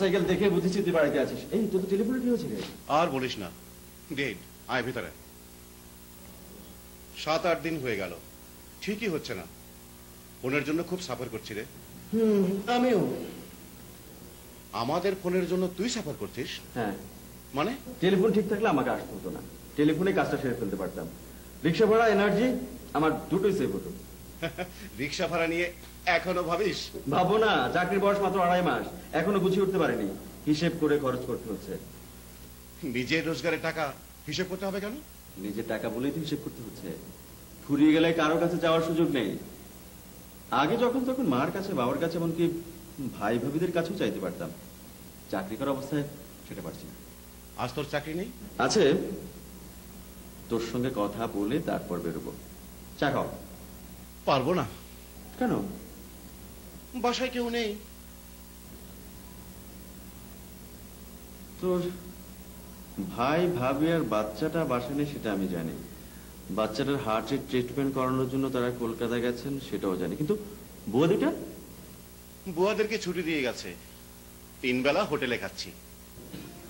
Motorcycle দেখে বুঝেছি তুই বাড়িতে আছিস। এই তোর তো টেলিফোনে কি হয়েছে রে? আর বলিস না, ডেড। আয় ভিতরে। 7-8 দিন হয়ে গেল, ঠিকই হচ্ছে না। ফোনের জন্য খুব সাফার করছি রে। আমিও। আমাদের ফোনের জন্য তুই সাফার করছিস? হ্যাঁ। মানে? টেলিফোন ঠিক থাকলে আমাকে আসতে হতো না, টেলিফোনে কাজটা সেরে ফেলতে পারতাম। রিক্সা ভাড়া, এনার্জি আমার দুটোই সেভ হতো। রিক্সা ভাড়া নিয়ে এখনো ভাবিস? ভাবো না, চাকরির বয়স মাত্র 2.5 মাস, এখনো গুছিয়ে উঠতে পারিনি। হিসেব করে খরচ করতে হচ্ছে। নিজের রোজগারের টাকা হিসেব করতে হবে কেন? নিজের টাকা বলেই তো হিসেব করতে হচ্ছে। ফুরিয়ে গেলে কারো কাছে যাওয়ার সুযোগ নেই। আগে যখন তখন মার কাছে, বাবার কাছে, এমনকি ভাই ভাবিদের কাছেও চাইতে পারতাম। চাকরি করার অবস্থায় সেটা পারছি না। আজ তোর চাকরি নেই? আছে, তোর সঙ্গে কথা বলে তারপর বেরোবো। চা খাও। পারবো না। কেন? বাসায় কেউ নেই। তোর ভাই ভাবি আর বাচ্চাটা বাসায় নেই সেটা আমি জানি। বাচ্চাটার হার্টের ট্রিটমেন্ট করানোর জন্য তারা কলকাতা গেছেন সেটাও জানি, কিন্তু বুয়াদিটা? বুয়াদেরকে ছুটি দিয়ে গেছে, 3 বেলা হোটেলে খাচ্ছি।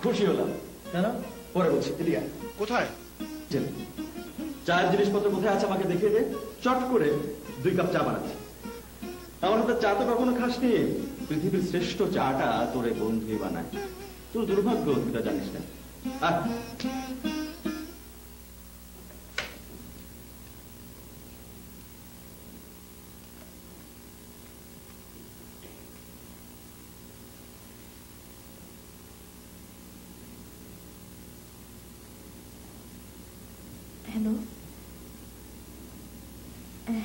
খুশি হলাম। কেন? পরে বলছি। কোথায়? চায়ের জিনিসপত্র কোথায় আছে আমাকে দেখিয়ে দে। চট করে 2 কাপ চা বানাচ্ছি। আমার হাতে চা তো কখনো খাসনি। পৃথিবীর শ্রেষ্ঠ চাটা তোরে বন্ধুই বানায়। তোর দুর্ভাগ্য তুই তা জানিস না। হ্যালো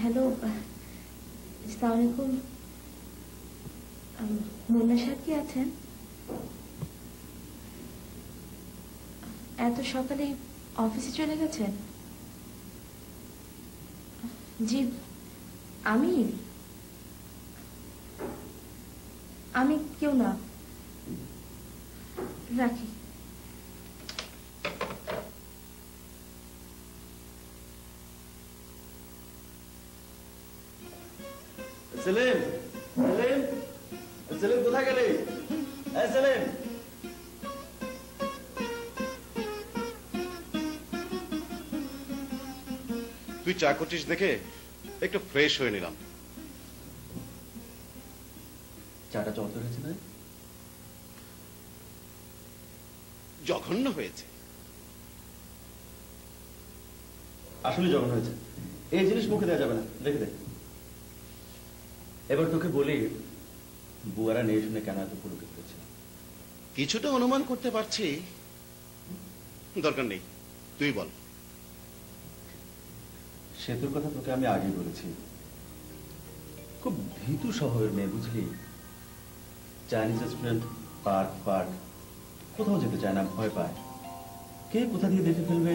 হ্যালো, আসসালামু আলাইকুম। মুন্না সাহেব কি আছেন? এত সকালে অফিসে চলে গেছেন? জি, আমি কেউ না, রাখি। সেলিম, সেলিম, সেলিম কোথায় গেলি? সেলিম, তুই চা করছিস দেখে একটু ফ্রেশ হয়ে নিলাম। চাটা চমৎকার হয়েছে না? জঘন্য হয়েছে। আসলে জঘন্য হয়েছে। এই জিনিস মুখে দেওয়া যাবে না, রেখে দে। এবার তোকে বলি, বুয়ারা নেই শুনে কেন এত পুলকিত হয়েছে। কিছুটা অনুমান করতে পারছি, দরকার নেই, তুই বল। সেতুর কথা তোকে আমি আগেই বলেছি। খুব ভীতু শহরের মেয়ে, বুঝলি? চাইনিজ রেস্টুরেন্ট, পার্ক কোথাও যেতে চায় না, ভয় পায় কে কোথা দিয়ে দেখে ফেলবে।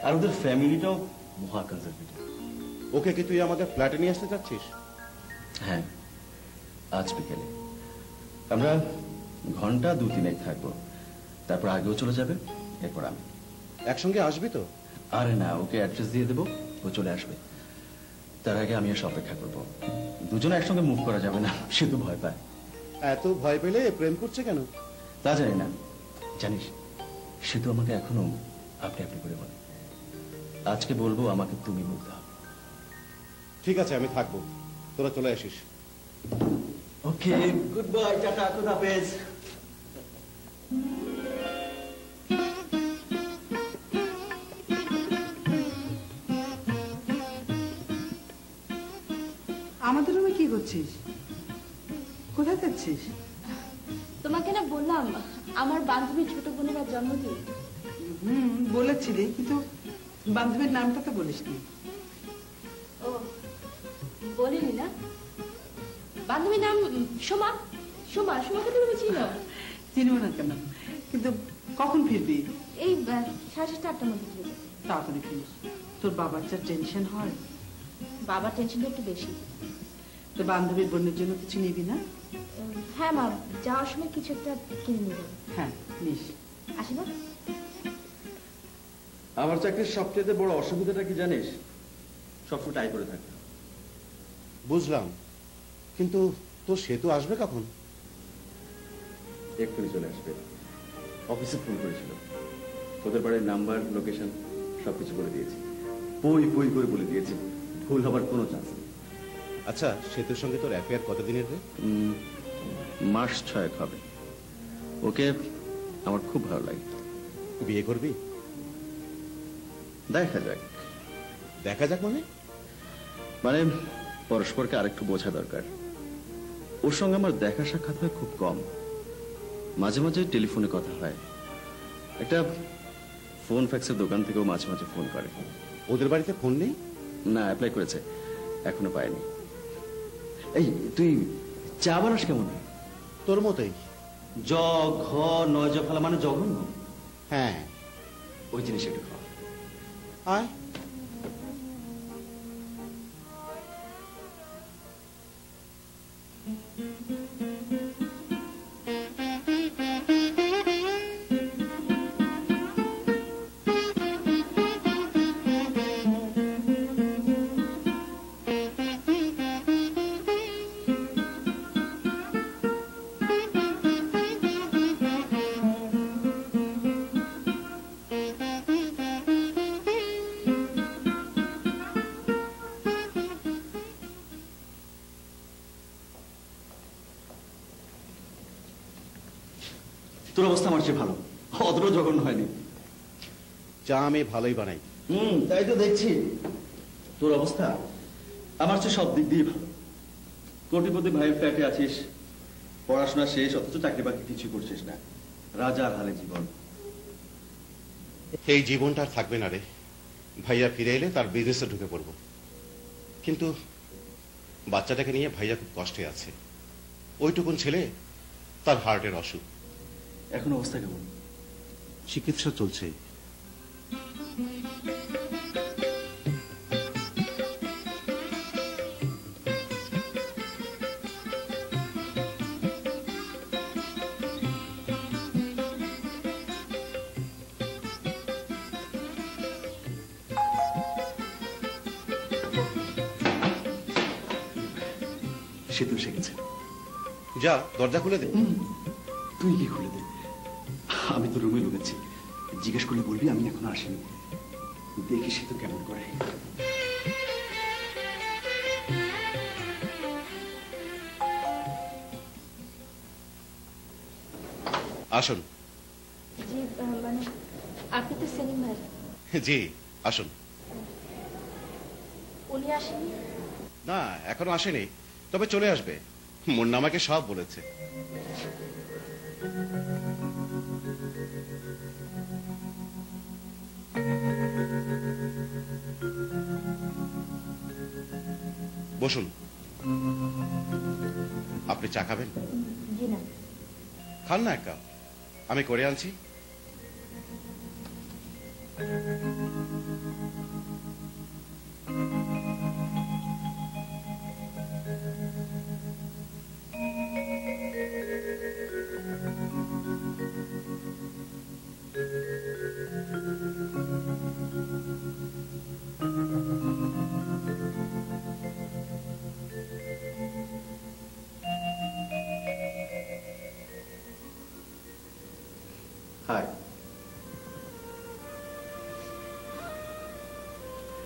আর ওদের ফ্যামিলিটাও মহা কনজারভেটিভ। ওকে কি তুই আমাদের ফ্ল্যাটে নিয়ে আসতে চাচ্ছিস? হ্যাঁ, আজ বিকেলে আমরা ঘন্টা 2-3 থাকবো, তারপর আগেও চলে যাবে, এরপর আমি। একসঙ্গে আসবি তো? আরে না, ওকে অ্যাড্রেস দিয়ে দেবো, ও চলে আসবে। তার আগে আমি এসে অপেক্ষা করবো। দুজনে একসঙ্গে মুভ করা যাবে না, সে তো ভয় পায়। এত ভয় পেলে প্রেম করছে কেন? তা জানি না। জানিস, সে তো আমাকে এখনো আপনি আপনি করে বলে। আজকে বলবো আমাকে তুমি বলতে হবে। ঠিক আছে, আমি থাকবো, তোরা চলে আসিস। ওকে, গুড বাই, টাটা, খুদা হাফেজ। আমাদের রুমে কি করছিস? কোথায় যাচ্ছিস? তোমাকে না বললাম আমার বান্ধবীর ছোট বোনের আজ জন্মদিন। বলেছিলি, কিন্তু বান্ধবীর নামটা তো বলিসনি। ও, বলিনি না? বান্ধবীর নাম সোমা। সোমাকে তুমি চিনো? চিনব না কেন, কিন্তু কখন ফিরবি? এই 7:30-8টার মধ্যে ফিরবে। তাড়াতাড়ি ফিরিস, তোর বাবার যা টেনশন হয়। বাবার টেনশনটা একটু বেশি। তোর বান্ধবীর বোনের জন্য কিছু নিবি না? হ্যাঁ মা, যাওয়ার সময় কিছু একটা কিনে নেব। হ্যাঁ, নিস। আসি না? আমার চাকরির সবচেয়ে বড় অসুবিধাটা কি জানিস? সবসময় টাই করে থাকে। বুঝলাম, কিন্তু তোর সেতু আসবে কখন? এক্ষুনি চলে আসবে। অফিসে ফোন করেছিল, তোদের বাড়ির নাম্বার, লোকেশন সবকিছু বলে দিয়েছি। পই পই করে বলে দিয়েছি, ভুল হবার কোনো চান্স নেই। আচ্ছা, সেতুর সঙ্গে তোর অ্যাফেয়ার কতদিনের রে? মাস 6 হবে। ওকে আমার খুব ভালো লাগে। বিয়ে করবি? দেখা যাক। দেখা যাক মানে? মানে পরস্পরকে আরেকটু বোঝা দরকার। ওর সঙ্গে আমার দেখা সাক্ষাৎ হয় খুব কম, মাঝে মাঝে টেলিফোনে কথা হয়। একটা ফোন ফ্যাক্সের দোকান থেকেও মাঝে মাঝে ফোন করে। ওদের বাড়িতে ফোন নেই? না, অ্যাপ্লাই করেছে, এখনো পায়নি। এই তুই চা বানাস কেমন? তোর মতোই। জ ঘ নয় জ ফেলা মানে জঘন্য। হ্যাঁ, ওই জিনিস একটু খাওয়া। আয়। তোর অবস্থা আমার চেয়ে ভালো, অতটা জঘন্য হয়নি। চা আমি ভালোই বানাই। তাই তো দেখছি। তোর অবস্থা আমার চেয়ে সব দিক দিয়ে ভালো। কোটিপতি ভাইয়ের ফ্ল্যাটে আছিস, পড়াশোনা শেষ, অথচ চাকরি বাকরি কিছু করছিস না। রাজার হালে জীবন। এই জীবনটা আর থাকবে না রে। ভাইয়া ফিরে এলে তার বিজনেসে ঢুকে পড়বো। কিন্তু বাচ্চাটাকে নিয়ে ভাইয়া খুব কষ্টে আছে। ওইটুকুন ছেলে, তার হার্টের অসুখ। এখন অবস্থা কেমন? চিকিৎসা চলছে। সেতু এসে গেছে। যা, দরজা খুলে দে। তুই কি খুলে দে, আমি তো রুমে ঢুকেছি। জিজ্ঞেস করলে বলবি আমি এখনো আসিনি। দেখি সেতু কেমন করে। আসুন। জি মানে আপনি তো সেলিম ভাই। জি, আসুন। উনি আসেনি? না, এখনো আসেনি, তবে চলে আসবে। মুন্না আমাকে সব বলেছে। বসুন। আপনি চা খাবেন? জি না। খান না এক কাপ, আমি করে আনছি। হাই।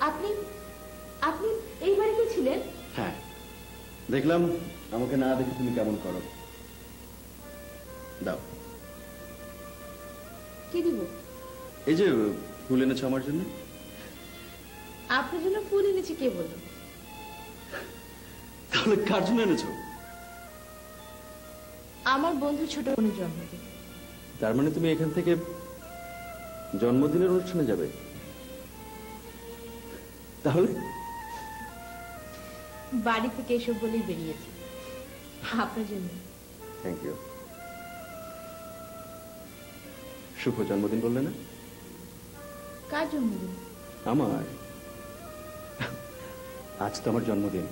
আপনি আপনি এই বাড়িতে ছিলেন? হ্যাঁ, দেখলাম আমাকে না দেখে তুমি কেমন করো। দাও। কি দিব? এই যে ফুল এনেছো আমার জন্য। আপনার জন্য ফুল এনেছি কে বলল? তাহলে কার জন্য এনেছো? আমার বন্ধু ছোট বোনের জন্মদিন। তার মানে তুমি এখান থেকে জন্মদিনের অনুষ্ঠানে যাবে? তাহলে বাড়ি থেকে এসব বলেই বেরিয়েছি আপনার জন্য। Thank you. শুভ জন্মদিন বললে না? কার জন্মদিন? আমার। আজ তো আমার জন্মদিন,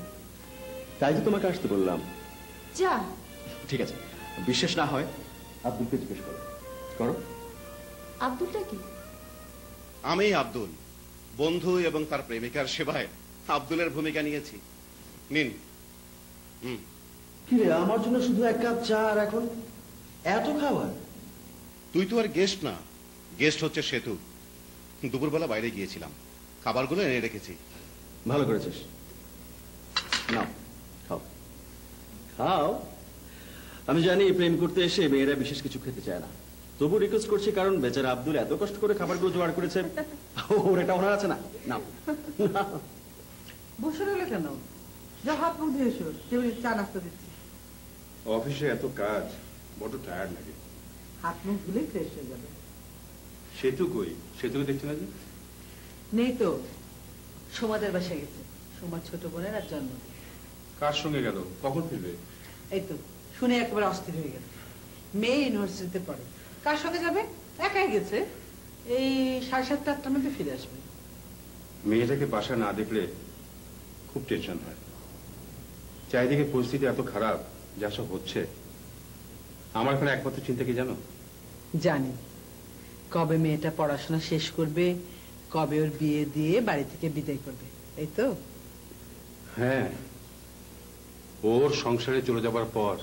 তাই তো তোমাকে আসতে বললাম। যা। ঠিক আছে, বিশ্বাস না হয় আব্দুলকে জিজ্ঞেস করো। করো। আব্দুলটা কি? আমি আব্দুল, বন্ধু এবং তার প্রেমিকার সেবায় আব্দুলের ভূমিকা নিয়েছি। নিন। কি রে, আমার জন্য শুধু এক কাপ চা, আর এখন এত খাবার? তুই তো আর গেস্ট না, গেস্ট হচ্ছে সেতু। দুপুরবেলা বাইরে গিয়েছিলাম, খাবারগুলো এনে রেখেছি। ভালো করেছিস। নাও খাও খাও। আমি জানি প্রেম করতে এসে মেয়েরা বিশেষ কিছু খেতে চায় না, তবু রিকোয়েস্ট করছি, কারণ বেচারা আব্দুল এত কষ্ট করে খাবারগুলো জোগাড় করেছে, ওর এটা ওনার আছে না। নাও বসে রইলে কেন? যা হাত মুখ দিয়ে এসো, টেবিলে চা নাস্তা দিচ্ছি। অফিসে এত কাজ, বড় টায়ার্ড লাগে। হাত মুখ ধুলেই ফ্রেশ হয়ে যাবে। সেতু কই? সেতুকে দেখতে না যে? নেই তো, সোমাদের বাসায় গেছে। সোমার ছোট বোনের আর জন্মদিন। কার সঙ্গে গেল? কখন ফিরবে? এই তো শুনে একেবারে অস্থির হয়ে গেল। মেয়ে ইউনিভার্সিটিতে পড়ে, কার সঙ্গে যাবে? একাই গেছে। এই 7:30 8টার মধ্যে ফিরে আসবে। মেয়েটাকে বাসা না দেখলে খুব টেনশন হয়। চারিদিকে পরিস্থিতি এত খারাপ, যা সব হচ্ছে। আমার এখানে একমাত্র চিন্তা কি জানো? জানি কবে মেয়েটা পড়াশোনা শেষ করবে, কবে ওর বিয়ে দিয়ে বাড়ি থেকে বিদায় করবে, এই তো। হ্যাঁ, ওর সংসারে চলে যাবার পর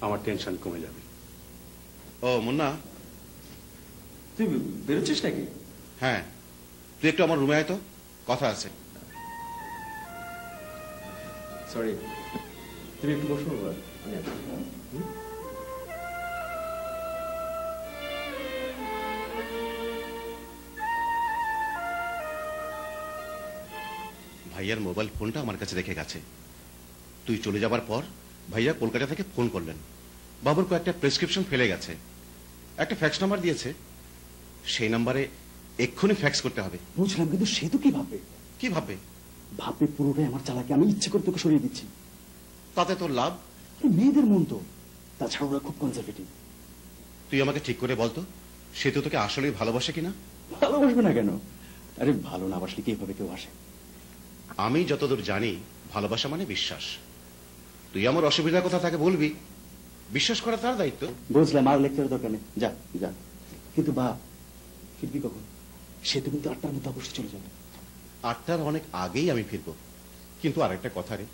আমার টেনশন কমে যাবে। ও মুন্না, তুই বেরোচ্ছিস নাকি? হ্যাঁ, তুই একটু আমার রুমে আয় তো, কথা আছে। সরি, তুমি একটু বসো। আমি আছি। ভাইয়ার মোবাইল ফোনটা আমার কাছে রেখে গেছে। তুই চলে যাবার পর ভাইয়া কলকাতা থেকে ফোন করলেন, বাবুর কয়েকটা প্রেসক্রিপশন ফেলে গেছে, একটা ফ্যাক্স নাম্বার দিয়েছে, সেই নাম্বারে এক্ষুনি ফ্যাক্স করতে হবে। বুঝলাম, কিন্তু সে তো কি ভাববে? কি ভাববে? ভাববে পুরোটাই আমার চালাকি, আমি ইচ্ছে করে তোকে সরিয়ে দিচ্ছি। তাতে তোর লাভ? মেয়েদের মন তো, তাছাড়া ওরা খুব কনজারভেটিভ। তুই আমাকে ঠিক করে বলতো, সে তো তোকে আসলেই ভালোবাসে কিনা? ভালোবাসবে না কেন? আরে ভালো না বাসলে কি এভাবে কেউ আসে? আমি যতদূর জানি ভালোবাসা মানে বিশ্বাস। তুই আমার অসুবিধার কথা তাকে বলবি, বিশ্বাস করা তার দায়িত্ব। বুঝলাম, আর লেকচারের দরকার নেই, যা যা। কিন্তু বা ফিরবি কখন? সে তো কিন্তু 8টার মধ্যে অবশ্যই চলে যাবে। 8টার অনেক আগেই আমি ফিরবো, কিন্তু আর একটা কথা রে,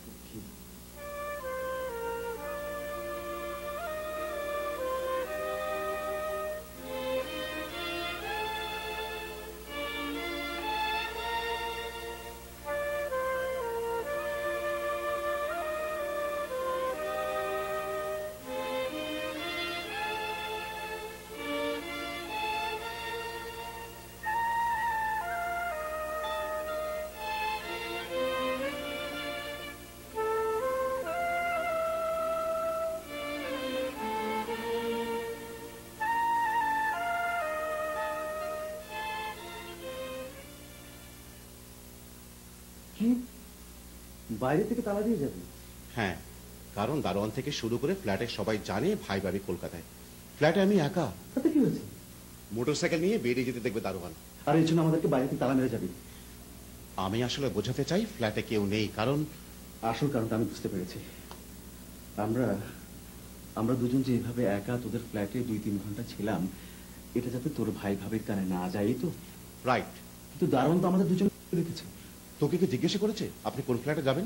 কি বাইরে থেকে তালা দিয়ে যাবে? হ্যাঁ, কারণ দারোয়ান থেকে শুরু করে ফ্ল্যাটে সবাই জানে ভাই ভাবি কলকাতায়, ফ্ল্যাটে আমি একা। তাতে কি হয়েছে? মোটরসাইকেল নিয়ে বেরিয়ে যেতে দেখবে দারোয়ান। আর এই জন্য আমাদেরকে বাইরে থেকে তালা মেরে যাবে? আমি আসলে বোঝাতে চাই ফ্ল্যাটে কেউ নেই, কারণ আসল কারণটা আমি বুঝতে পেরেছি। আমরা আমরা দুজন যে এভাবে একা তোদের ফ্ল্যাটে 2-3 ঘন্টা ছিলাম, এটা যাতে তোর ভাই ভাবির কানে না যায়, তো রাইট। কিন্তু দারুণ তো আমাদের দুজন রেখেছে। তোকে কি জিজ্ঞেস করেছে আপনি কোন ফ্ল্যাটে যাবেন?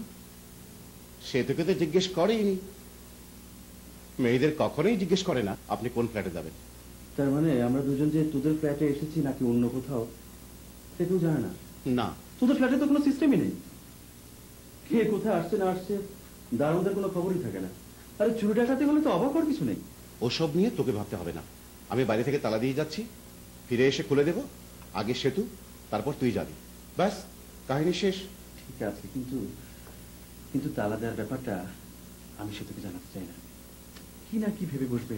সে তোকে তো জিজ্ঞেস করেইনি। মেয়েদের কখনোই জিজ্ঞেস করে না আপনি কোন ফ্ল্যাটে যাবেন। তার মানে আমরা দুজন যে তোদের ফ্ল্যাটে এসেছি নাকি অন্য কোথাও, সে কেউ জানে না? না, তোদের ফ্ল্যাটে তো কোনো সিস্টেমই নেই। কে কোথায় আসছে না আসছে দারুণদের কোনো খবরই থাকে না। আরে চুরি ডাকাতি হলে তো অবাক হওয়ার কিছু নেই। ওসব নিয়ে তোকে ভাবতে হবে না। আমি বাইরে থেকে তালা দিয়ে যাচ্ছি, ফিরে এসে খুলে দেব। আগে সেতু, তারপর তুই যাবি, ব্যাস কাহিনী শেষ। ঠিক আছে, কিন্তু কিন্তু তালা দেওয়ার ব্যাপারটা আমি সেতুকে জানাতে চাই না। কি না কি ভেবে বসবে।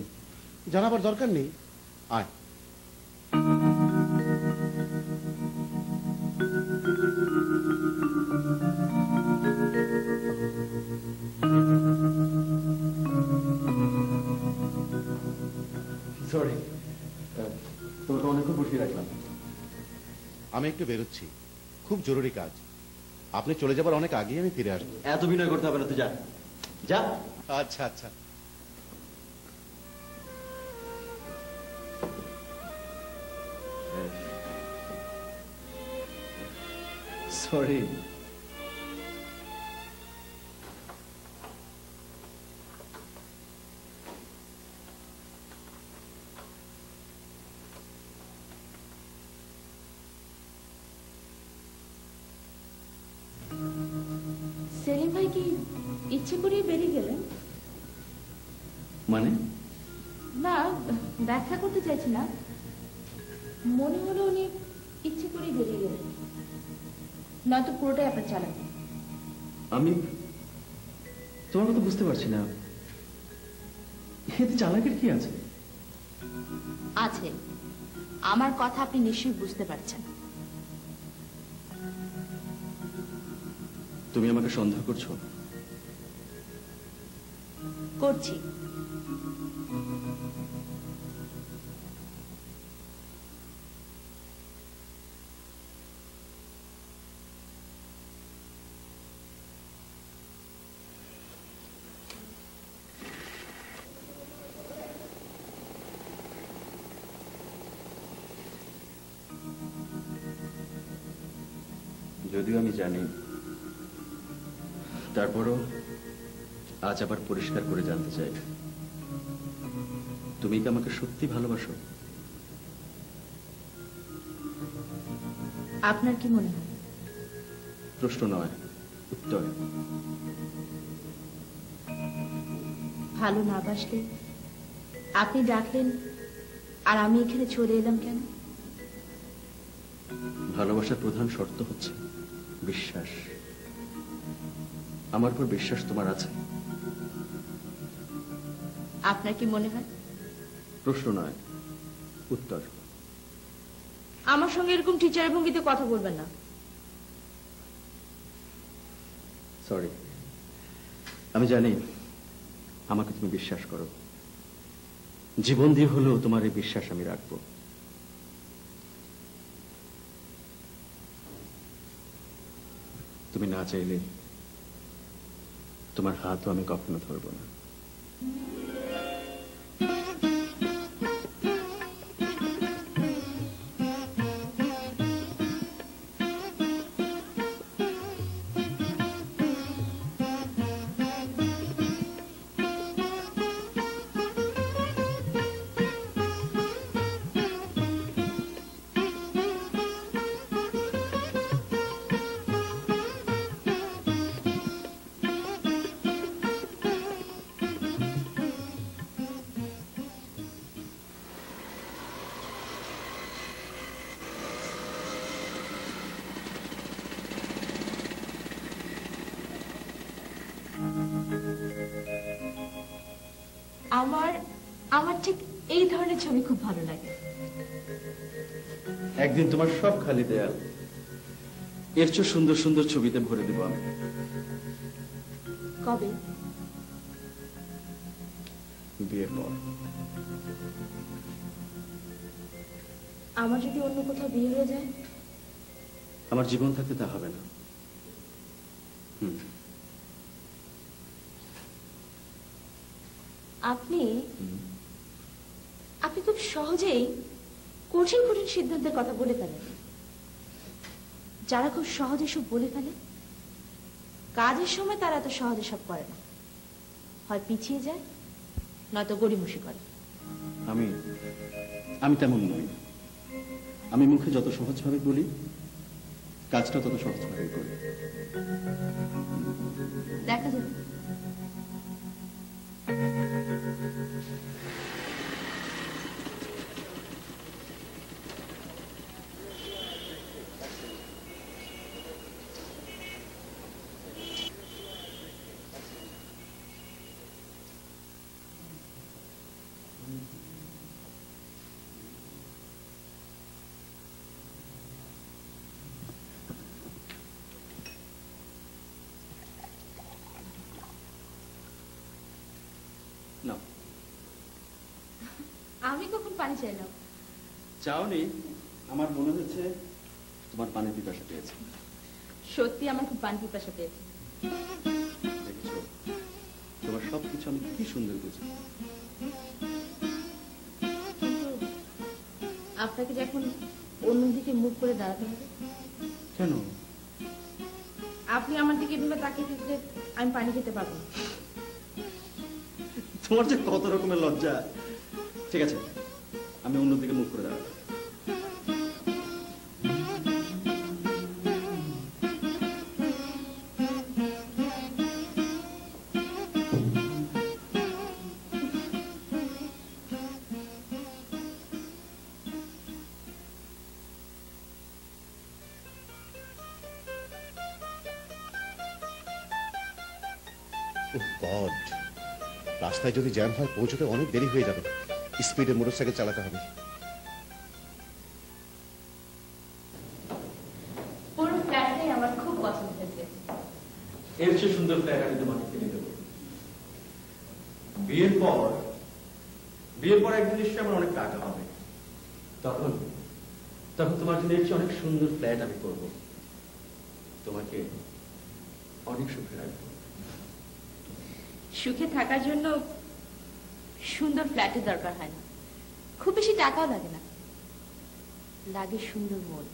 জানাবার দরকার নেই, আয়। সরি, তোমাকে অনেকক্ষণ বসিয়ে রাখলাম। আমি একটু বেরোচ্ছি, খুব জরুরি কাজ। আপনি চলে যাবার অনেক আগেই আমি ফিরে আসবো। এত বিনয় করতে হবে না, তুই যা যা। আচ্ছা আচ্ছা। সরি। সেলিম ভাই কি ইচ্ছে করে বেরিয়ে গেলেন? মানে? না, ব্যাখ্যা করতে চাইছি না, মনে হলো উনি ইচ্ছে করে বেরিয়ে গেলেন, নয়তো পুরোটাই আপনার চালান। আমি তোমার কথা বুঝতে পারছি না, এতে চালাকের কি আছে? আছে, আমার কথা আপনি নিশ্চয়ই বুঝতে পারছেন। তুমি আমাকে সন্দেহ করছো? করছি। যদিও আমি জানি, তারপরও আজ আবার পরিষ্কার করে জানতে চাই, তুমি কি আমাকে সত্যি ভালোবাসো? আপনার কি মনে হয়? প্রশ্ন নয়, উত্তর। ভালো না বাসলে আপনি ডাকলেন আর আমি এখানে চলে এলাম কেন? ভালোবাসার প্রধান শর্ত হচ্ছে বিশ্বাস। আমার উপর বিশ্বাস তোমার আছে? আপনার কি মনে হয়? প্রশ্ন নয়, উত্তর। আমার সঙ্গে এরকম টিচারের ভঙ্গিতে কথা বলবেন না। সরি, আমি জানি আমাকে তুমি বিশ্বাস করো, জীবন দিয়ে হলেও তোমার এই বিশ্বাস আমি রাখবো। তুমি না চাইলে তোমার হাতও আমি কখনো ধরবো না। আমার আমার ঠিক এই ধরনের ছবি খুব ভালো লাগে। একদিন তোমার সব খালি দেয়াল এর চেয়ে সুন্দর সুন্দর ছবিতে ভরে দেবো আমি। কবে? বিয়ের পর। আমার যদি অন্য কোথাও বিয়ে হয়ে যায়? আমার জীবন থাকতে তা হবে না। আপনি আপনি খুব সহজেই কঠিন কঠিন সিদ্ধান্তের কথা বলে ফেলেন। যারা খুব সহজে সব বলে ফেলে, কাজের সময় তারা এত সহজে সব করে না, হয় পিছিয়ে যায় নয়তো গড়িমসি করে। আমি তেমন নই। আমি মুখে যত সহজভাবে বলি, কাজটা তত সহজভাবে করি। দেখা যাবে। না, আমি কখন পানি চাইলাম? চাওনি, আমার মনে হচ্ছে তোমার পানি পিপাসা পেয়েছে। সত্যি আমার খুব পানি পিপাসা পেয়েছে। দেখছো, তোমার সবকিছু আমি কি সুন্দর বুঝি। কিন্তু আপনাকে যখন অন্যদিকে মুখ করে দাঁড়াতে হবে। কেন? আপনি আমার দিকে এভাবে তাকিয়ে থাকলে আমি পানি খেতে পারবো না। তোমার যে কত রকমের লজ্জা। ঠিক আছে, আমি অন্যদিকে মুখ করে দাঁড়াবো। ওহ গড, রাস্তায় যদি জ্যাম হয় পৌঁছতে অনেক দেরি হয়ে যাবে। স্পিডে মোটরসাইকেল চালাতে হবে। পুরো ফ্ল্যাটটাই আমার খুব পছন্দ হয়েছে। এর চেয়ে সুন্দর ফ্ল্যাট আমি তোমাকে কিনে দেবো। বিয়ের পর একদিন নিশ্চয়ই আমার অনেক টাকা হবে, তখন তোমার জন্য এর চেয়ে অনেক সুন্দর ফ্ল্যাট আমি করব, তোমাকে অনেক সুখে রাখবো। সুখে থাকার জন্য সুন্দর ফ্ল্যাটের দরকার হয় না, খুব বেশি টাকাও লাগে না, লাগে সুন্দর মন,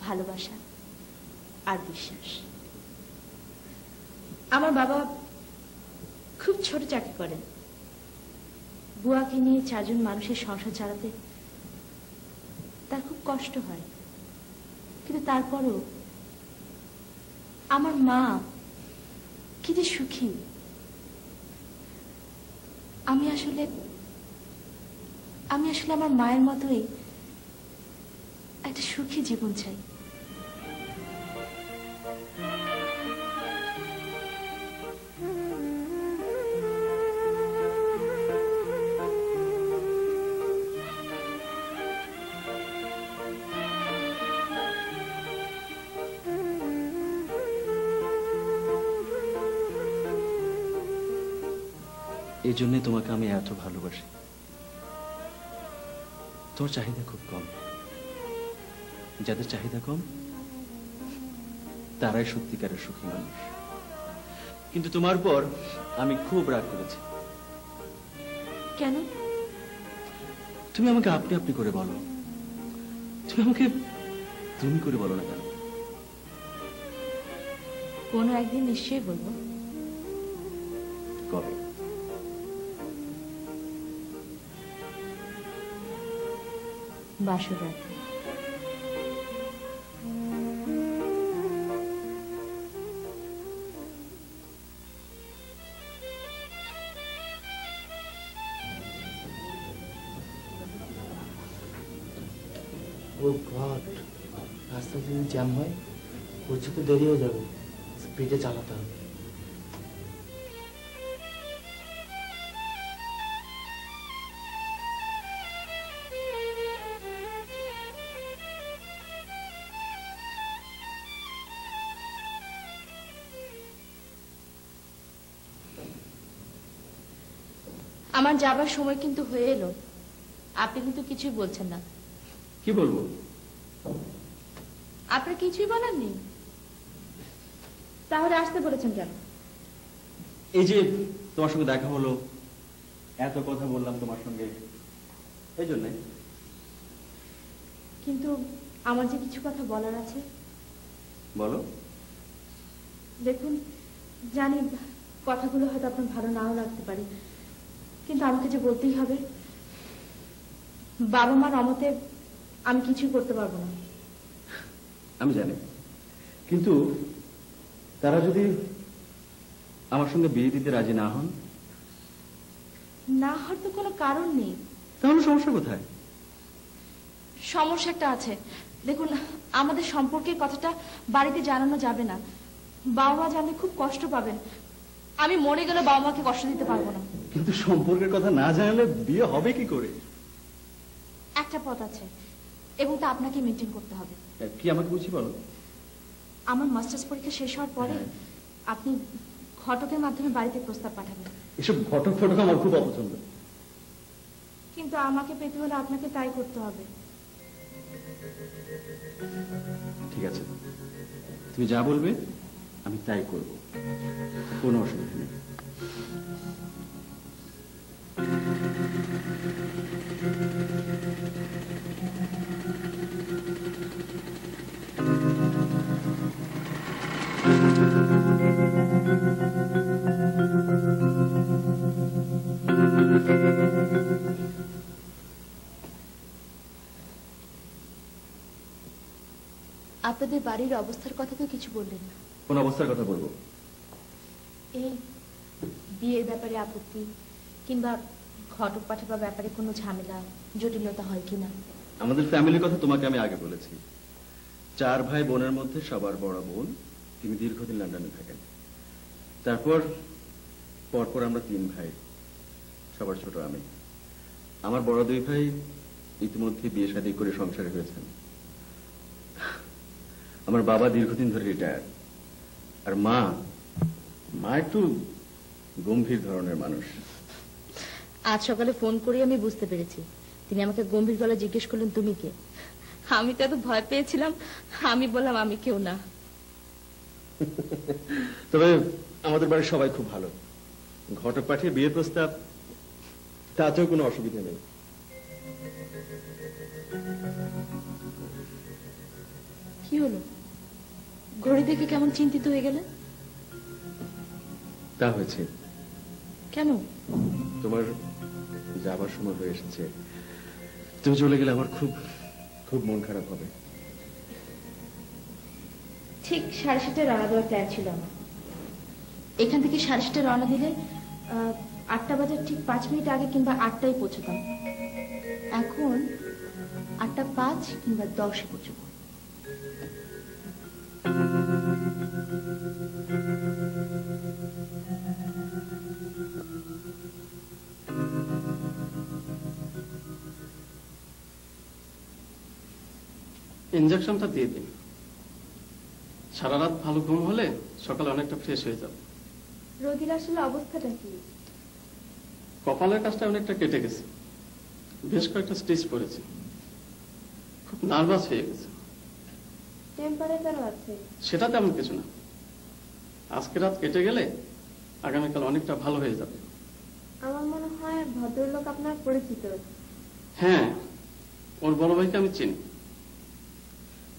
ভালোবাসা আর বিশ্বাস। আমার বাবা খুব ছোট চাকরি করেন, বুয়াকে নিয়ে 4 জন মানুষের সংসার চালাতে তার খুব কষ্ট হয়, কিন্তু তারপরও আমার মা কি যে সুখী। আমি আসলে আমার মায়ের মতোই একটা সুখী জীবন চাই। এই জন্যে তোমাকে আমি এত ভালোবাসি। তোর চাহিদা খুব কম, যাদের চাহিদা কম তারাই সত্যিকারের সুখী মানুষ। কিন্তু তোমার পর আমি খুব রাগ করেছি। কেন? তুমি আমাকে আপনি আপনি করে বলো, তুমি আমাকে তুমি করে বলো না কেন? কোনো একদিন নিশ্চয়ই বলবো। কবে? বাসর রাতে। ও গড, রাস্তা যদি জ্যাম হয় পৌঁছতে দেরি হয়ে যাবে, স্পিডে চালাতে হবে। আমার যাবার সময় কিন্তু হয়ে এলো, আপনি কিন্তু কিছুই বলছেন না। কি বলবো? আপনার কিছুই বলার নেই? তাহলে আসতে বলেছেন কেন? এই যে তোমার সঙ্গে দেখা হলো, এত কথা বললাম তোমার সঙ্গে, এই জন্যে। কিন্তু আমার যে কিছু কথা বলার আছে। বলো। দেখুন, জানি কথাগুলো হয়তো আপনার ভালো নাও লাগতে পারে, কিন্তু আমাকে যে বলতেই হবে। বাবা মার অমতে আমি কিছুই করতে পারবো না। আমি জানি, কিন্তু তারা যদি আমার সঙ্গে বিয়ে দিতে রাজি না হন? না হওয়ার তো কোনো কারণ নেই। তাহলে সমস্যা কোথায়? সমস্যা একটা আছে। দেখুন, আমাদের সম্পর্কের কথাটা বাড়িতে জানানো যাবে না, বাবা মা জানলে খুব কষ্ট পাবেন। আমি মরে গেলে বাবা মাকে কষ্ট দিতে পারবো না। কিন্তু সম্পর্কের কথা না জানালে বিয়ে হবে কি করে? একটা পথ আছে, এবং তা আপনাকে মেনটেন করতে হবে। কি আমাকে বুঝি বলো। আমার মাস্টার্স পরীক্ষা শেষ হওয়ার পরে আপনি ঘটকের মাধ্যমে বাড়িতে প্রস্তাব পাঠাবেন। এসব ঘটক ফটক আমার খুব অপছন্দ। কিন্তু আমাকে পেতে হলে আপনাকে তাই করতে হবে। ঠিক আছে, তুমি যা বলবে আমি তাই করব, কোনো অসুবিধা নেই। আপনাদের বাড়ির অবস্থার কথা তো কিছু বললেন না। কোন অবস্থার কথা বলবো? এই বিয়ের ব্যাপারে আপত্তি, কিংবা ঘটক পাঠাবার ব্যাপারে কোনো ঝামেলা জটিলতা হয় কিনা? আমাদের ফ্যামিলির কথা তোমাকে আমি আগে বলেছি। 4 ভাই বোনের মধ্যে সবার বড় বোন, তিনি দীর্ঘদিন লন্ডনে থাকেন। তারপর পরপর আমরা 3 ভাই, সবার ছোট আমি। আমার বড় 2 ভাই ইতিমধ্যে বিয়ে শাদী করে সংসারে হয়েছেন। আমার বাবা দীর্ঘদিন ধরে রিটায়ার, আর মা একটু গম্ভীর ধরনের মানুষ। আজ সকালে ফোন করে আমি বুঝতে পেরেছি। তিনি আমাকে গম্ভীর গলায় জিজ্ঞেস করলেন, তুমি কে? আমি তো এত ভয় পেয়েছিলাম, আমি বললাম আমি কেউ না। তবে আমাদের বাড়ির সবাই খুব ভালো। ঘটক পাঠিয়ে বিয়ের প্রস্তাব, তাতেও কোনো অসুবিধা নেই। কি হলো? ঘড়ি দেখে কেমন চিন্তিত হয়ে গেলেন? তা হয়েছে। কেন? তোমার যাবার সময় হয়ে এসেছে। তুমি চলে গেলে আমার খুব খুব মন খারাপ হবে। ঠিক 7:30 রওনা দেওয়ার প্ল্যান ছিল আমার। এখান থেকে 7:30 রওনা দিলে 8টা বাজার ঠিক 5 মিনিট আগে কিংবা 8টায় পৌঁছতাম। এখন 8:05 কিংবা 10-এ পৌঁছব। ইনজেকশনটা দিয়ে দিন। সারা রাত ভালো ঘুম হলে সকালে অনেকটা ফ্রেশ হয়ে যাবে। রোগীর আসলে অবস্থাটা কি? কপালের কাজটা অনেকটা কেটে গেছে, বেশ কয়েকটা স্টিচ পড়েছে, খুব নার্ভাস হয়ে গেছে। টেম্পারেচারও আছে? সেটা তেমন কিছু না, আজকে রাত কেটে গেলে আগামীকাল অনেকটা ভালো হয়ে যাবে। আমার মনে হয় ভদ্রলোক আপনার পরিচিত। হ্যাঁ, ওর বড় ভাইকে আমি চিনি।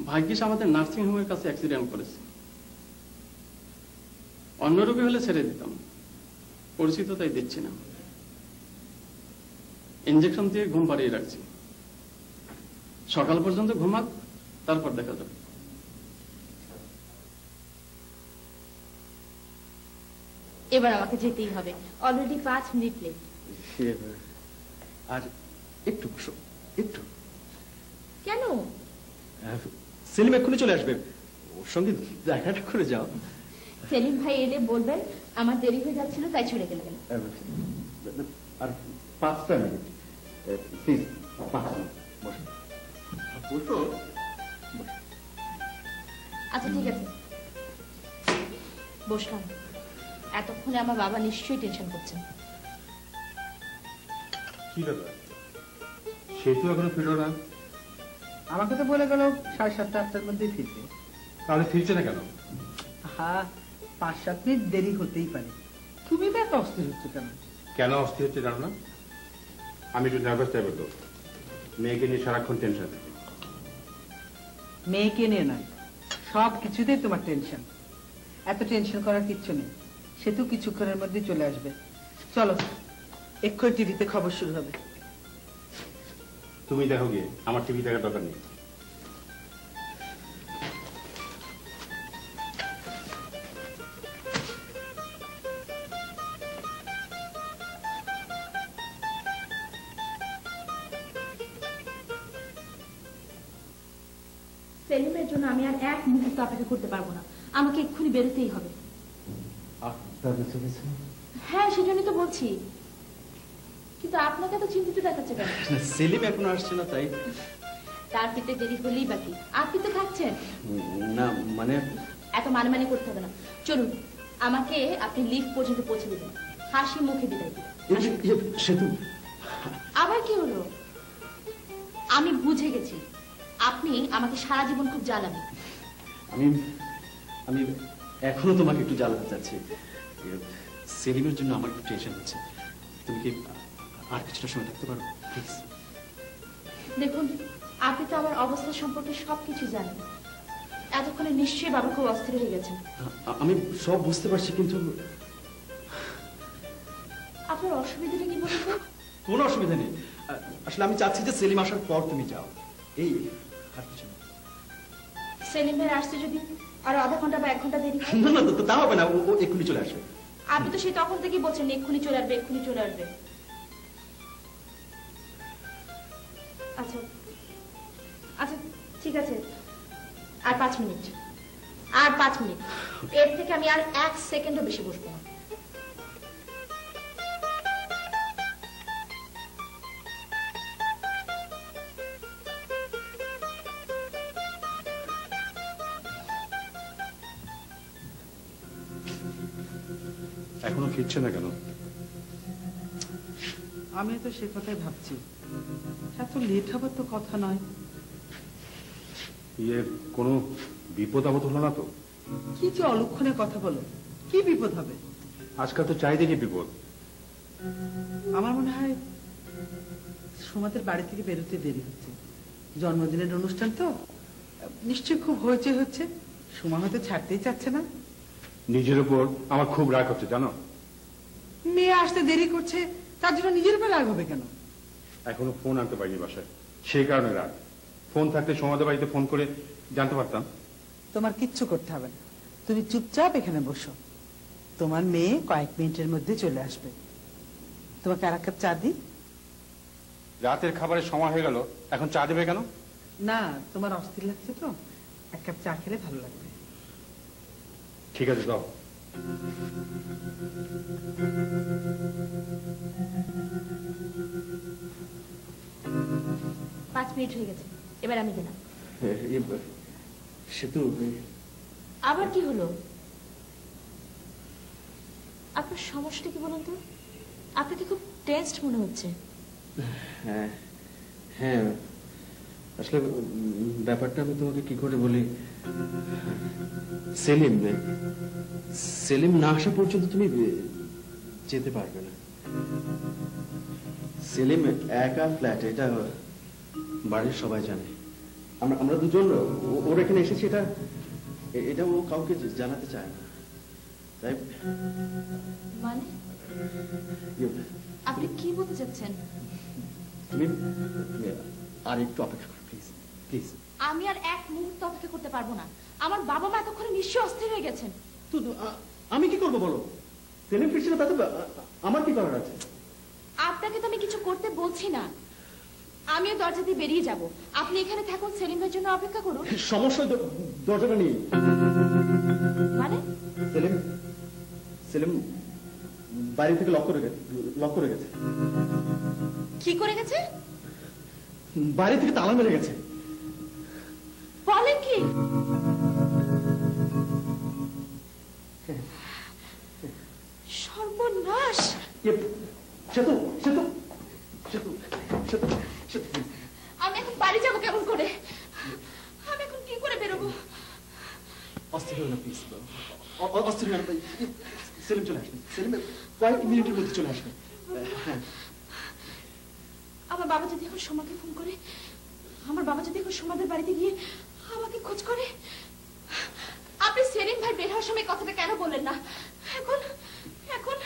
ভাগ্যিস আমাদের নার্সিং হোমের কাছে অ্যাক্সিডেন্ট করেছে। অন্য রোগী হলে ছেড়ে দিতাম, পরিচিত তাই দিচ্ছি না। ইনজেকশন দিয়ে ঘুম পাড়িয়ে রাখছি, সকাল পর্যন্ত ঘুমাক, তারপর দেখা যাবে। এবার আমাকে যেতেই হবে, অলরেডি 5 মিনিট লেট। আর একটু একটু কেন? সেলিম এক্ষুনি চলে আসবে, ওর সঙ্গে দেখাটা করে যাও। সেলিম ভাই এলে বলবেন আমার দেরি হয়ে যাচ্ছিল তাই চলে গেলেন। আর 5টা মিনিট প্লিজ, 5 মিনিট বসো। আচ্ছা ঠিক আছে, বসলাম। এতক্ষণে আমার বাবা নিশ্চয়ই টেনশন করছেন। কি ব্যাপার, সে তো এখনো ফিরল না। আমাকে তো বলে গেল 7:30-8টার মধ্যেই ফিরবে। তাহলে ফিরছে না কেন? হ্যাঁ, 5-7 মিনিট দেরি হতেই পারে। তুমি তো এত অস্থির হচ্ছে কেন? কেন অস্থির হচ্ছে জানো না? আমি একটু নার্ভাস টাইপের লোক, মেয়েকে নিয়ে সারাক্ষণ টেনশন থাকে। মেয়েকে নিয়ে নয়, সব কিছুতেই তোমার টেনশন। এত টেনশন করার কিচ্ছু নেই, সে তো কিছুক্ষণের মধ্যে চলে আসবে। চলো, এক্ষুনি টিভিতে খবর শুরু হবে। তুমি দেখো গিয়ে, আমার টিভি দেখার দরকার নেই। সেলিমের জন্য আমি আর 1 মুহূর্ত অপেক্ষা করতে পারবো না, আমাকে এক্ষুনি বেরোতেই হবে। হ্যাঁ, সেজন্যই তো বলছি। কিন্তু আপনাকে তো চিন্তিত দেখাচ্ছে কেন? সেলিম এখনো আসছে না তাই। তার ফিরতে দেরি হলেই বাকি, আপনি তো থাকছেন না, মানে এত মানে করতে হবে না। চলুন, আমাকে আপনি লিফট পর্যন্ত পৌঁছে দেবেন, হাসি মুখে বিদায় দিবেন। সেতু, আবার কি হলো? আমি বুঝে গেছি আপনি আমাকে সারা জীবন খুব জ্বালাবেন। আমি এখনো তোমাকে একটু জ্বালাতে চাচ্ছি। সেলিমের জন্য আমার একটু টেনশন হচ্ছে। তুমি কি আর কিছুটা সময় থাকতে পারো প্লিজ? দেখুন, আপনি তো আমার অবস্থা সম্পর্কে সবকিছু জানেন। এতক্ষণে নিশ্চয়ই বাবা খুব অস্থির হয়ে গেছেন। আমি সব বুঝতে পারছি, কিন্তু আপনার অসুবিধাটা কি বলুন তো? কোনো অসুবিধা নেই। আসলে আমি চাচ্ছি যে সেলিম আসার পর তুমি যাও, এই আর কিছু না। সেলিম ভাই আসতে যদি আরো আধা ঘন্টা বা 1 ঘন্টা দেরি হয়? না, তা হবে না, ও এক্ষুনি চলে আসবে। আপনি তো সেই তখন থেকেই বলছেন এক্ষুনি চলে আসবে, এক্ষুনি চলে আসবে। আচ্ছা আচ্ছা, ঠিক আছে, আর 5 মিনিট। আর 5 মিনিট, এর থেকে আমি আর 1 সেকেন্ডও বেশি বসবো না। এখনো ফিরছে না কেন? আমি তো সে কথাই ভাবছি, এত লেট হবার তো কথা নয়। কোনো বিপদ আপদ হলো না তো? কি যে অলক্ষণে কথা বলো, কি বিপদ হবে? আজকাল তো চাই দেখি বিপদ। আমার মনে হয় সোমাদের বাড়ি থেকে বেরোতে দেরি হচ্ছে, জন্মদিনের অনুষ্ঠান তো নিশ্চয়ই খুব হইচই হচ্ছে, সোমা হয়তো ছাড়তেই চাচ্ছে না। নিজের উপর আমার খুব রাগ হচ্ছে জানো। মেয়ে আসতে দেরি করছে, তার জন্য নিজের উপর রাগ হবে কেন? এখনো ফোন আনতে পারিনি বাসায়, সেই কারণে রাগ। ফোন থাকলে সোমাদের বাড়িতে ফোন করে জানতে পারতাম। তোমার কিচ্ছু করতে হবে না, তুমি চুপচাপ এখানে বসো, তোমার মেয়ে কয়েক মিনিটের মধ্যে চলে আসবে। তোমাকে আর এক কাপ চা দিই? রাতের খাবারের সময় হয়ে গেল, এখন চা দেবে কেন? না, তোমার অস্থির লাগছে তো, এক কাপ চা খেলে ভালো লাগবে। ঠিক আছে দাও। পাঁচ মিনিট হয়ে গেছে, এবার আমি দিলাম। সে তো আবার কি হলো? আপনার সমস্যাটা কি বলুন তো? আপনাকে খুব টেনসড মনে হচ্ছে। হ্যাঁ হ্যাঁ, আসলে ব্যাপারটা আমি তোমাকে কি করে বলি। সেলিম না আসা পর্যন্ত তুমি যেতে পারবে না। সেলিম একা ফ্ল্যাট, এটা বাড়ির সবাই জানে। আমরা দুজন ওর এখানে এসেছি, এটা ও কাউকে জানাতে চায় না। তাই মানে আপনি কি বলতে চাচ্ছেন? তুমি আর একটু অপেক্ষা করো প্লিজ প্লিজ। আমি আর এক মুহূর্ত অপেক্ষা করতে পারবো না। আমার বাবা মা এতক্ষণে নিশ্চয়ই অস্থির হয়ে গেছেন। আমি কি করবো বলো? সেলিম ফিরছে না, তাতে আমার কি করার আছে? আপনাকে তো আমি কিছু করতে বলছি না, আমিও দরজা দিয়ে বেরিয়ে যাব। আপনি এখানে থাকুন, সেলিম ভাইয়ের জন্য অপেক্ষা করুন। সমস্যা দরজাটা নেই মানে? সেলিম বাইরে থেকে লক করে গেছে। কি করে গেছে? বাইরে থেকে তালা মেরে গেছে। বলেন কি? সর্বনাশ! আমি এখন বাড়ি যাবো কেমন করে? আমি এখন কি করে বেরোবো? অস্থির হলো না প্লিজ, অস্থির হলো না। সেলিম চলে আসবে, সেলিম কয়েক মিনিটের মধ্যে চলে আসবে। হ্যাঁ, আমার বাবা যদি এখন সোমাকে ফোন করে, আমার বাবা যদি এখন সোমাদের বাড়িতে গিয়ে আমাকে খোঁজ করে। আপনি সেলিম ভাই বের হওয়ার সময় কথাটা কেন বললেন না? এখন এখন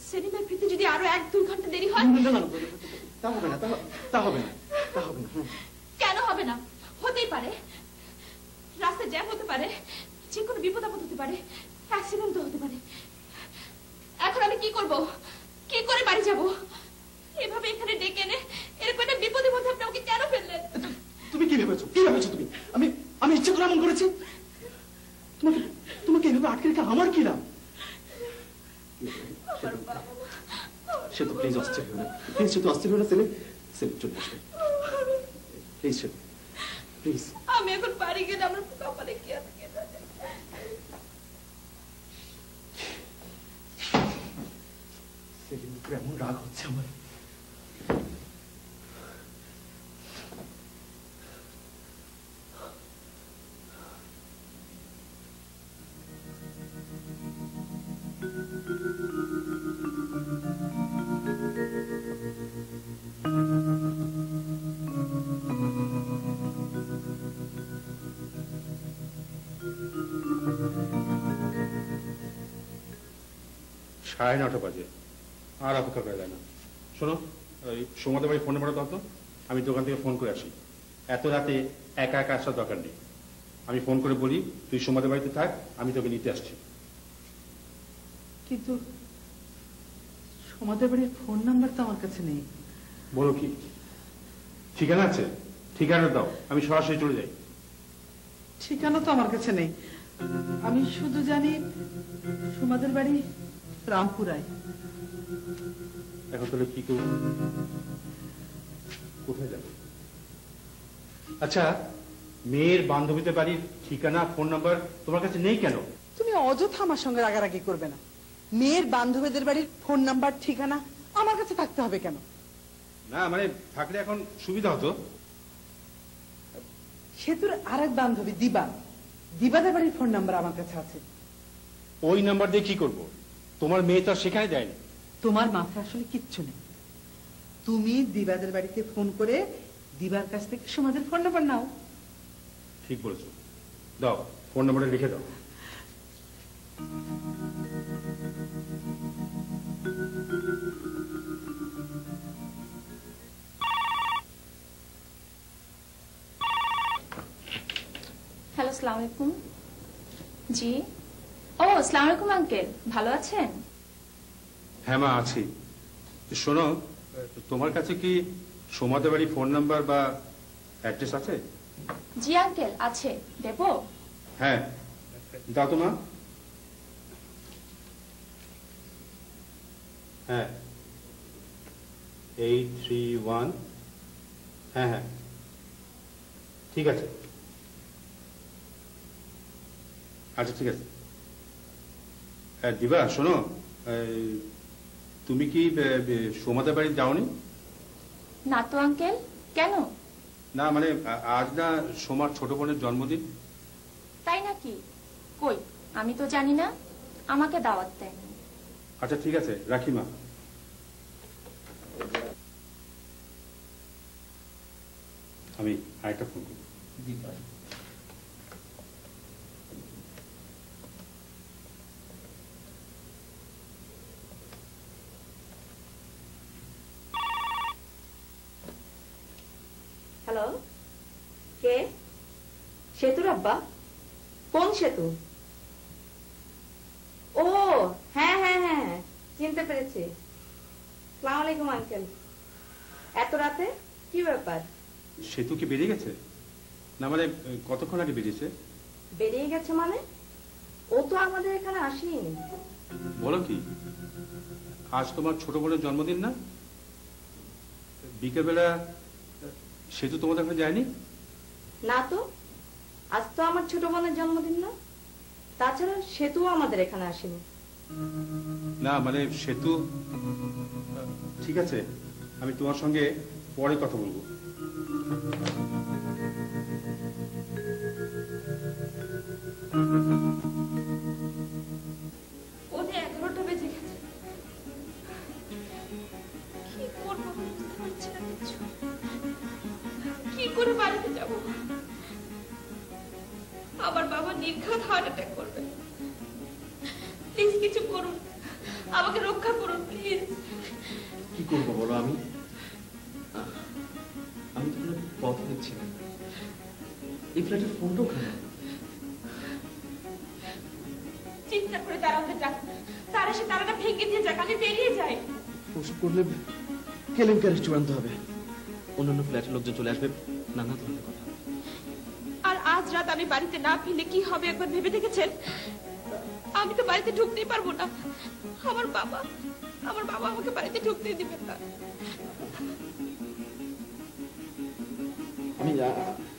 সেলিম ভাই ফিরতে যদি আরো 1-2 ঘন্টা দেরি হয়। তা হবে না, তা হবে না। কেন হবে না? হতেই পারে, রাস্তায় জ্যাম হতে পারে, যে কোনো বিপদ আপদ হতে পারে, অ্যাক্সিডেন্ট হতে পারে। এখন আমি কি করব? কি করে বাড়ি যাব? এভাবে এখানে ডেকে এনে এরকম একটা বিপদের মধ্যে আপনি আমাকে কেন ফেললেন? তুমি কি ভেবেছো তুমি? আমি ইচ্ছে করে এমন করেছি? তোমাকে এভাবে আটকে রেখে আমার কি লাভ? সে তো প্লিজ অস্থির হয়ে না, প্লিজ সে তো অস্থির হয়ে না। সেলিম চলে আসবে প্লিজ, প্লিজ। আমি এখন বাড়ি গেলে আমার কপালে কি আছে? সেলিম এমন রাগ হচ্ছে আমার। সাড়ে 9টা বাজে, আর অপেক্ষা করা যায় না। শোনো, ওই সোমাদের বাড়ি ফোনে পড়া দাও তো, আমি দোকান থেকে ফোন করে আসি। এত রাতে একা একা আসার দরকার নেই। আমি ফোন করে বলি তুই সোমাদের বাড়িতে থাক, আমি তোকে নিতে আসছি। কিন্তু সোমাদের বাড়ির ফোন নাম্বার তো আমার কাছে নেই। বলো কি? ঠিকানা আছে? ঠিকানা দাও, আমি সরাসরি চলে যাই। ঠিকানা তো আমার কাছে নেই, আমি শুধু জানি সুমাদের বাড়ি রামপুরায়। এখন তাহলে কি করব, কোথায় যাব? আচ্ছা, মেয়ের বান্ধবীদের বাড়ির ঠিকানা ফোন নাম্বার তোমার কাছে নেই কেন? তুমি অযথা আমার সঙ্গে রাগারাগি করবে না। মেয়ের বান্ধবীদের বাড়ির ফোন নাম্বার ঠিকানা আমার কাছে থাকতে হবে কেন? না মানে থাকলে এখন সুবিধা হতো। সেতুর আরেক বান্ধবী দিবা, দিবাদের বাড়ির ফোন নাম্বার আমার কাছে আছে। ওই নাম্বার দিয়ে কি করব? তোমার মেয়ে তো আর সেখানে দেয়নি। তোমার মাথায় আসলে কিচ্ছু নেই। তুমি দিবাদের বাড়িতে ফোন করে দিবার কাছ থেকে সুমাদের ফোন নাম্বার নাও। ঠিক বলেছো, দাও ফোন নাম্বারটা লিখে দাও। হ্যালো, আসসালামু আলাইকুম। জি, ও আসসালামু আলাইকুম আঙ্কেল, ভালো আছেন? হ্যাঁ মা, আছি। শোনো, তোমার কাছে কি সোমাদের বাড়ি ফোন নাম্বার বা অ্যাড্রেস আছে? জি আঙ্কেল, আছে, দেব? হ্যাঁ দাও তো মা। হ্যাঁ 831, হ্যাঁ হ্যাঁ ঠিক আছে। আচ্ছা ঠিক আছে। হ্যাঁ দিবা, শোনো, তুমি কি সোমাদের বাড়ি যাওনি? না তো আঙ্কেল, কেন? না মানে আজ না সোমার ছোট বোনের জন্মদিন। তাই নাকি? কই, আমি তো জানি না, আমাকে দাওয়াত দেয়নি। আচ্ছা ঠিক আছে, রাখি মা। আমি আরেকটা ফোন করব। হ্যালো, কে? সেতুর আব্বা? কোন সেতু? ও হ্যাঁ হ্যাঁ হ্যাঁ, চিনতে পেরেছি। আসসালামু আলাইকুম আঙ্কেল। এত রাতে কি ব্যাপার? সেতু কি বেরিয়ে গেছে? না মানে কতক্ষণ আগে বেরিয়েছে? বেরিয়ে গেছে মানে? ও তো আমাদের এখানে আসেনি। বলো কি, আজ তোমার ছোট বোনের জন্মদিন না? বিকেলবেলা সেতু তোমাদের এখানে যায়নি? না তো, আজ তো আমার ছোট বোনের জন্মদিন না। তাছাড়া সেতুও আমাদের এখানে আসেনি। না মানে সেতু, ঠিক আছে, আমি তোমার সঙ্গে পরে কথা বলবো। ওদের 11টা বেজে গেছে, কি করবো বুঝতে পারছি না কিছু। কি করে বাড়িতে যাব? আমার বাবা নির্ঘাত হার্ট অ্যাটাক করবে। প্লিজ কিছু করুন, আমাকে রক্ষা করুন প্লিজ। কি করবো বলো? আমি তো কোনো পথ দেখছি না। এই ফ্ল্যাটের ফোনটাও খারাপ। চিন্তা করে দাঁড়াতে যাক, তার এসে তারাটা ভেঙে দিয়ে যাক, আমি বেরিয়ে যাই। ওসব করলে কেলেঙ্কারি চূড়ান্ত হবে। অন্যান্য ফ্ল্যাটের লোকজন চলে আসবে, নানা ধরনের কথা। আর আজ রাত আমি বাড়িতে না ফিরলে কি হবে একবার ভেবে দেখেছেন? আমি তো বাড়িতে ঢুকতেই পারবো না। আমার বাবা আমাকে বাড়িতে ঢুকতেই দিবেন না।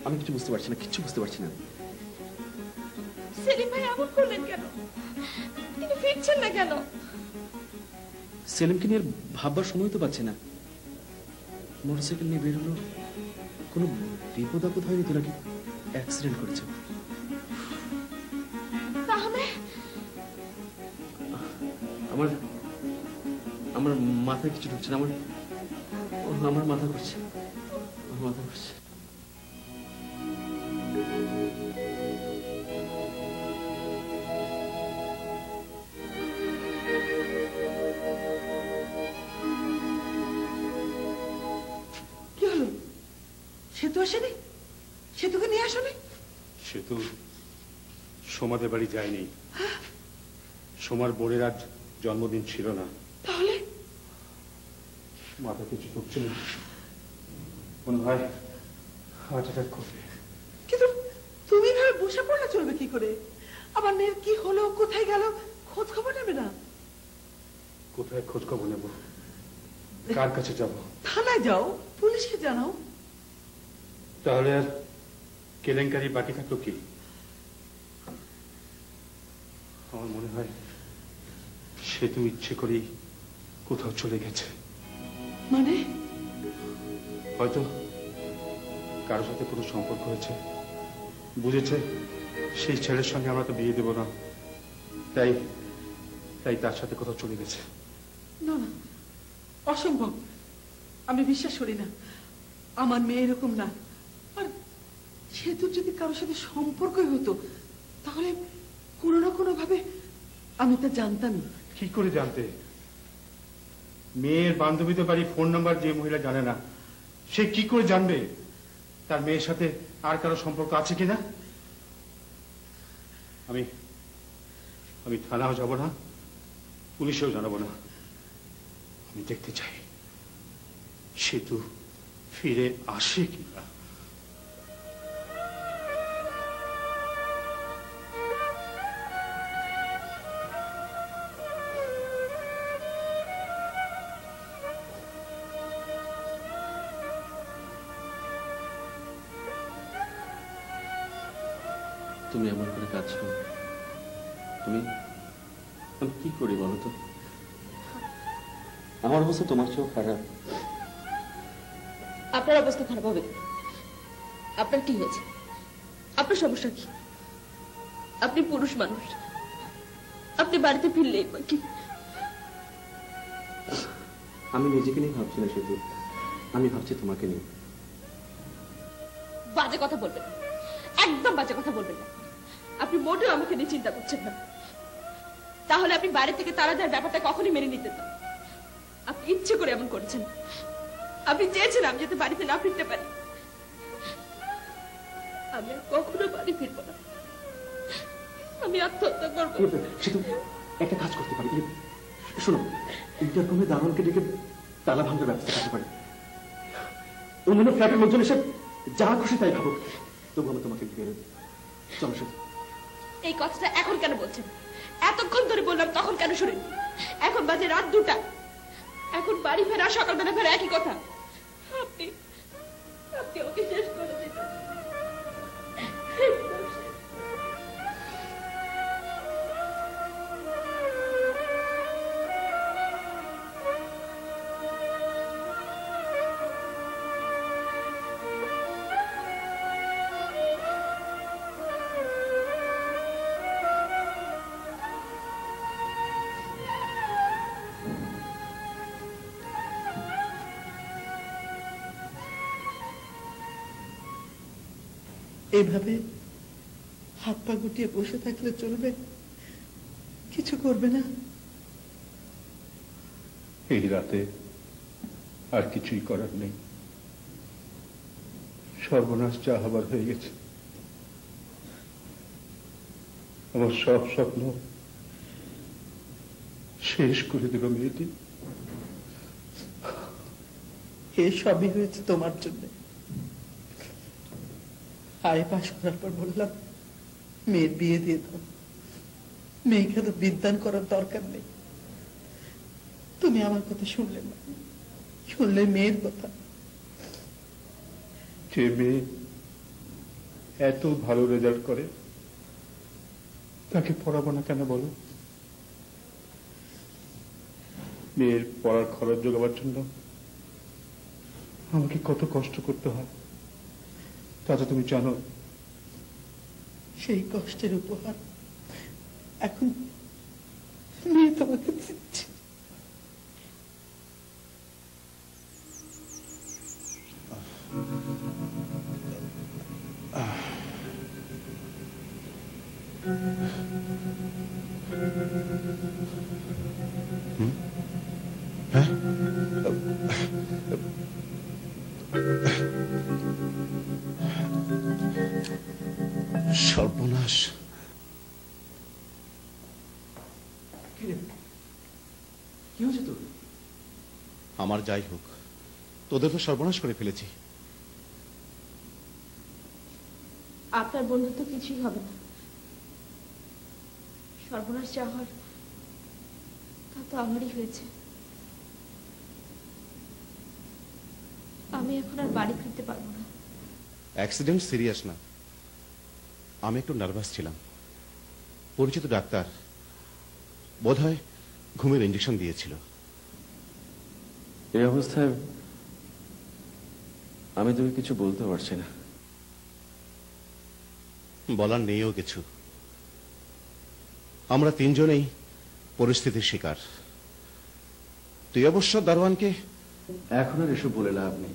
আমি কিছু বুঝতে পারছি না, কিচ্ছু বুঝতে পারছি না। সেলিম ভাই এমন করলেন কেন? তিনি ফিরছেন না কেন? সেলিমকে নিয়ে ভাববার সময় তো পাচ্ছি না। মোটরসাইকেল নিয়ে বের হলো, কোনো বিপদ আপদ হয়নি তো নাকি অ্যাক্সিডেন্ট করেছে? তাহলে আমার মাথায় কিছু ঢুকছে না। আমার মাথা ঘুরছে, আমার মাথা ঘুরছে। কি হলো? সেতু আসেনি? সেতুকে নিয়ে আসনি? সেতু সোমাদের বাড়ি যায়নি। সোমার বোনের আজ জন্মদিন ছিল না। তাহলে মাথা কিছু ঢুকছে না, মনে হয় হার্ট অ্যাটাক করবে। কিন্তু তুমি ভাবে ধসে পড়লে চলবে কি করে? আমার মেয়ের কি হলো, কোথায় গেল, খোঁজ খবর নেবে না? কোথায় খোঁজ খবর নেব? কার কাছে যাব? থানায় যাও, পুলিশকে জানাও। তাহলে আর কেলেঙ্কারি বাকি থাকলো কি? আমার মনে হয় সে তো ইচ্ছে করেই কোথাও চলে গেছে। মানে? হয়তো কারোর সাথে কোনো সম্পর্ক হয়েছে, বুঝেছে সেই ছেলের সঙ্গে আমরা তো বিয়ে দেব না, তাই তাই তার সাথে কোথাও চলে গেছে। না না, অসম্ভব, আমি বিশ্বাস করি না। আমার মেয়ে এরকম না। আর সে তো যদি কারোর সাথে সম্পর্কই হতো তাহলে কোনো না কোনো ভাবে আমি তা জানতামই। কি করে জানতে? মেয়ের বান্ধবীদের বাড়ি ফোন নাম্বার যে মহিলা জানে না, সে কি করে জানবে তার মেয়ের সাথে আর কারো সম্পর্ক আছে কিনা? আমি আমি থানাও যাব না, পুলিশেও জানাবো না। আমি দেখতে চাই সেতু ফিরে আসে কিনা। তুমি এমন করে কাঁদছো, আমি কি করি বলো তো? আমার অবস্থা তোমার চেয়েও খারাপ। আপনার অবস্থা খারাপ হবে? আপনার কি হয়েছে? আপনার সমস্যা কি? আপনি পুরুষ মানুষ, আপনি বাড়িতে ফিরলেই বা কি? আমি নিজেকে নিয়ে ভাবছি না সেতু, আমি ভাবছি তোমাকে নিয়ে। বাজে কথা বলবেন, একদম বাজে কথা বলবেন না। আপনি মোটেও আমাকে নিয়ে চিন্তা করছেন না। তাহলে আপনি বাইরে থেকে তারা যার ব্যাপারটা কখনই মেনে নিতেন না। আপনি ইচ্ছে করে এমন করেছেন। আপনি চেয়েছেন আমি যাতে বাড়িতে না ফিরতে পারি। আমি আর কখনো বাড়ি ফিরবো না, আমি আত্মহত্যা করবো। সেতু, একটা কাজ করতে পারি, শোনো, ইন্টারকমে দারোয়ানকে ডেকে তালা ভাঙার ব্যবস্থা করতে পারি। অন্যান্য ফ্ল্যাটের লোকজন এসে যা খুশি তাই ভাবুক, তবু আমি তোমাকে ফিরে দেবো। চলো সেতু। এই কথাটা এখন কেন বলছেন? এতক্ষণ ধরে বললাম তখন কেন শুনেন? এখন বাজে রাত 2টা, এখন বাড়ি ফেরা সকালবেলা ফেরা একই কথা। আপনি আপনি ওকে শেষ করে দিন। এইভাবে হাত পা গুটিয়ে বসে থাকলে চলবে? কিছু করবে না? এই রাতে আর কিছুই করার নেই। সর্বনাশ যা হবার হয়ে গেছে। আমার সব স্বপ্ন শেষ করে দিল মেয়েটি। এ সবই হয়েছে তোমার জন্য। আয় পাশ করার পর বললাম মেয়ের বিয়ে দিয়ে দাও, মেয়েকে তো বিদ্যান করার দরকার নেই। তুমি আমার কথা শুনলে না, শুনলে মেয়ের কথা। যে মেয়ে এত ভালো রেজাল্ট করে তাকে পড়াবো না কেন বলো? মেয়ের পড়ার খরচ জোগাবার জন্য আমাকে কত কষ্ট করতে হয় তা তো তুমি জানো। সেই কষ্টের উপহার এখন মেয়ে তোমাকে দিচ্ছে। সর্বনাশ। কি হয়েছে তোর? আমার যাই হোক, তোদের তো সর্বনাশ করে ফেলেছি। আপনার বন্ধুত্ব কিছুই হবে না। সর্বনাশ যা হওয়ার তা তো আমারই হয়েছে। আমি এখন আর বাড়ি ফিরতে পারবো না। অ্যাক্সিডেন্ট সিরিয়াস না, আমি একটু নার্ভাস ছিলাম। পরিচিত ডাক্তার বোধহয় ঘুমের ইঞ্জেকশন দিয়েছিল। এই অবস্থায় আমি তোকে কিছু বলতে পারছি না। বলার নেইও কিছু। আমরা তিনজনেই পরিস্থিতির শিকার। তুই অবশ্য দারোয়ানকে এখন আর এসব বলে লাভ নেই।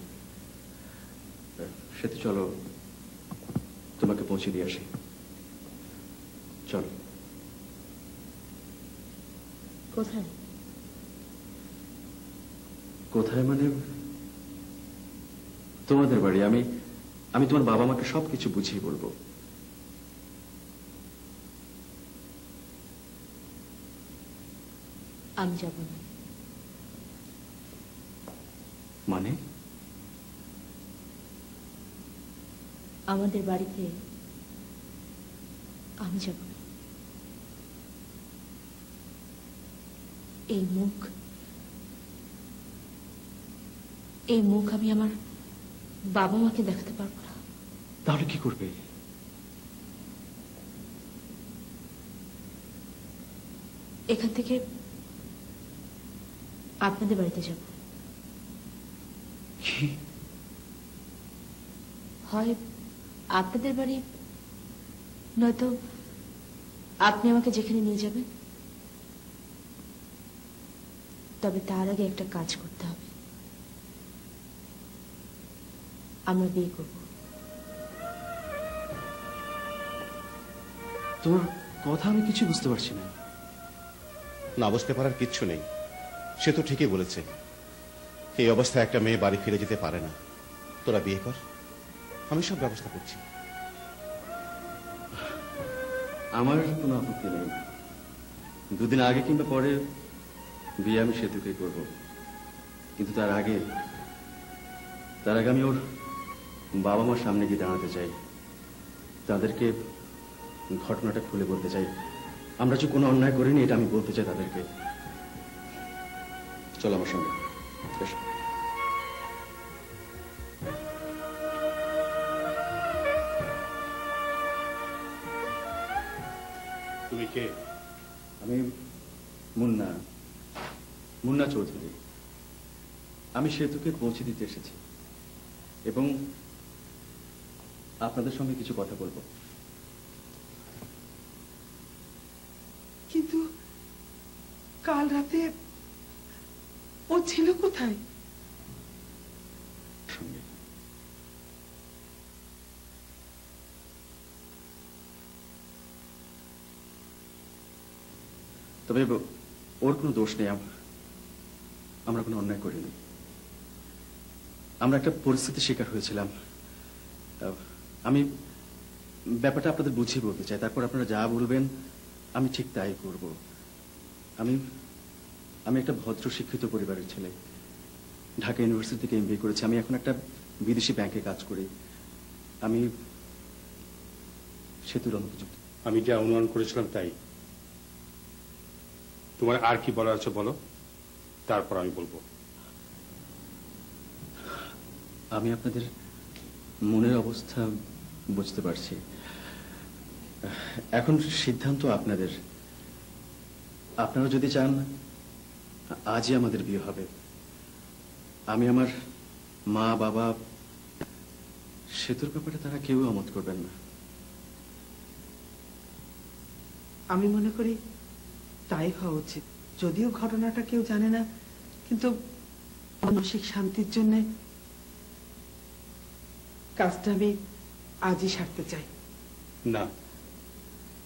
সেতু চলো, তোমাকে পৌঁছে দিয়ে আসি। চলো। কোথায়? কোথায় মানে তোমাদের বাড়ি। আমি তোমার বাবা মাকে সবকিছু বুঝিয়ে বলবো। আমি যাব না। মানে? আমাদের বাড়িতে আমি যাব না। এই মুখ আমি আমার বাবা মাকে দেখাতে পারবো না। তাহলে কি করবে? এখান থেকে আপনাদের বাড়িতে যাব। কি? হয় আপনাদের বাড়ি, নয়তো আপনি আমাকে যেখানে নিয়ে যাবেন। তবে তার আগে একটা কাজ করতে হবে। আমরা বিয়ে করব। তোর কথা আমি কিছু বুঝতে পারছি না। না বুঝতে পারার কিচ্ছু নেই, সে তো ঠিকই বলেছে। এই অবস্থায় একটা মেয়ে বাড়ি ফিরে যেতে পারে না। তোরা বিয়ে কর, আমি সব ব্যবস্থা করছি। আমার কোনো আপত্তি নেই। দুদিন আগে কিংবা পরে বিয়ে আমি সেতুকে করব, কিন্তু তার আগে আমি ওর বাবা মার সামনে গিয়ে দাঁড়াতে চাই। তাদেরকে ঘটনাটা খুলে বলতে চাই। আমরা যে কোনো অন্যায় করিনি এটা আমি বলতে চাই তাদেরকে। চলো আমার সঙ্গে। এসো। তুমি কে? আমি মুন্না চৌধুরী। আমি সেতুকে পৌঁছে দিতে এসেছি এবং আপনাদের সঙ্গে কিছু কথা বলবো। কিন্তু কাল রাতে ও ছিল কোথায়? সঙ্গে তবে ওর কোনো দোষ নেই। আমরা কোনো অন্যায় করিনি। আমরা একটা পরিস্থিতির শিকার হয়েছিলাম। আমি ব্যাপারটা আপনাদের বুঝিয়ে বলতে চাই, তারপর আপনারা যা বলবেন আমি ঠিক তাই করব। আমি একটা ভদ্র শিক্ষিত পরিবারের ছেলে। ঢাকা ইউনিভার্সিটি থেকে MBA করেছি। আমি এখন একটা বিদেশি ব্যাংকে কাজ করি। আমি সেতুর অনুপযুক্ত। আমি যা অনুমান করেছিলাম তাই। তোমার আর কি বলার আছে বলো, তারপর আমি বলবো। আমি আপনাদের মনের অবস্থা বুঝতে পারছি। এখন সিদ্ধান্ত আপনাদের। আপনারা যদি চান আজই আমাদের বিয়ে হবে। আমি আমার মা বাবা সেতুর ব্যাপারে তারা কেউ আমত করবেন না। আমি মনে করি তাই হওয়া উচিত। যদিও ঘটনাটা কেউ জানে না, কিন্তু মানসিক শান্তির জন্য কাজটা আমি আজই সারতে চাই। না,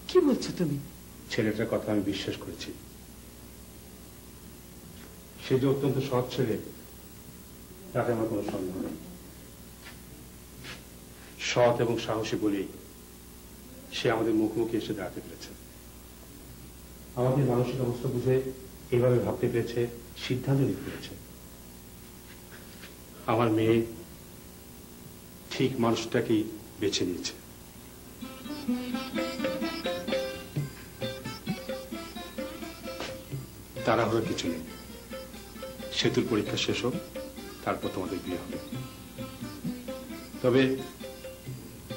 কি বলছো তুমি? ছেলেটার কথা আমি বিশ্বাস করেছি। সে যে অত্যন্ত সৎ ছেলে তাতে আমার কোনো সন্দেহ নেই। সৎ এবং সাহসী বলেই সে আমাদের মুখোমুখি এসে দাঁড়াতে পেরেছে। আমাদের মানসিক অবস্থা বুঝে এভাবে ভাবতে পেরেছে, সিদ্ধান্ত নিতে পেরেছে। আমার মেয়ে ঠিক মানুষটাকেই বেছে নিয়েছে। তাড়াহুড়ো কিছু নেই, সেতুর পরীক্ষা শেষ হোক, তারপর তোমাদের বিয়ে হবে। তবে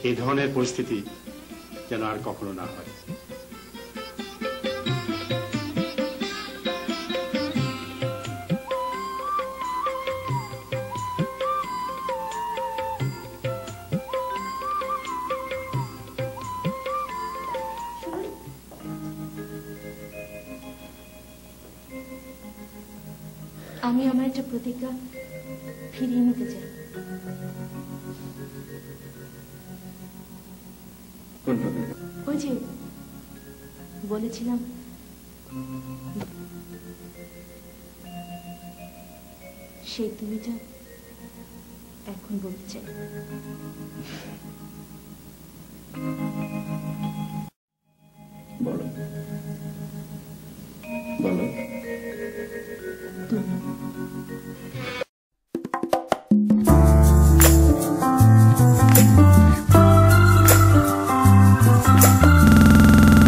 এই ধরনের পরিস্থিতি যেন আর কখনো না হয়। আমি আমার একটা প্রতিজ্ঞা ফিরিয়ে নিতে চাই। ওই যে বলেছিলাম সেই তুমিটা এখন বলতে চাই।